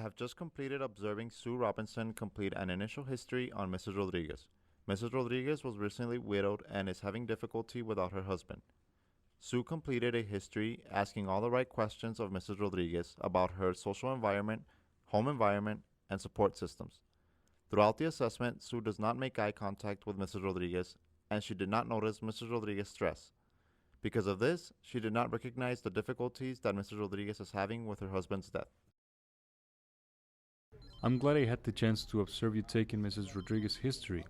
have just completed observing Sue Robinson complete an initial history on Mrs. Rodriguez. Mrs. Rodriguez was recently widowed and is having difficulty without her husband. Sue completed a history asking all the right questions of Mrs. Rodriguez about her social environment, home environment, and support systems. Throughout the assessment, Sue does not make eye contact with Mrs. Rodriguez, and she did not notice Mrs. Rodriguez's stress. Because of this, she did not recognize the difficulties that Mrs. Rodriguez is having with her husband's death. I'm glad I had the chance to observe you taking Mrs. Rodriguez's history.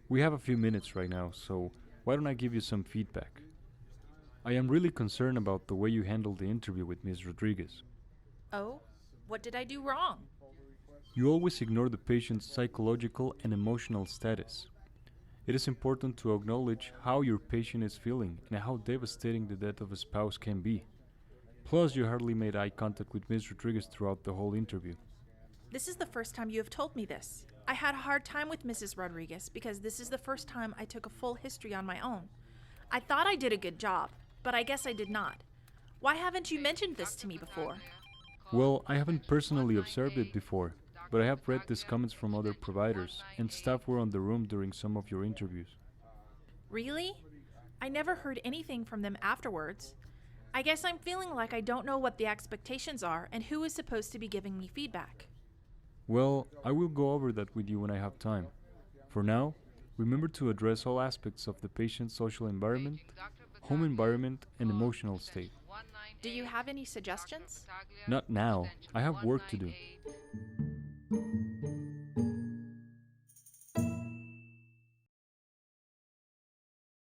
We have a few minutes right now, so why don't I give you some feedback? I am really concerned about the way you handled the interview with Ms. Rodriguez. Oh, what did I do wrong? You always ignore the patient's psychological and emotional status. It is important to acknowledge how your patient is feeling and how devastating the death of a spouse can be. Plus, you hardly made eye contact with Ms. Rodriguez throughout the whole interview. This is the first time you have told me this. I had a hard time with Mrs. Rodriguez because this is the first time I took a full history on my own. I thought I did a good job, but I guess I did not. Why haven't you mentioned this to me before? Well, I haven't personally observed it before, but I have read these comments from other providers, and staff were on the room during some of your interviews. Really? I never heard anything from them afterwards. I guess I'm feeling like I don't know what the expectations are and who is supposed to be giving me feedback. Well, I will go over that with you when I have time. For now, remember to address all aspects of the patient's social environment, home environment, and emotional state. Do you have any suggestions? Not now. I have work to do.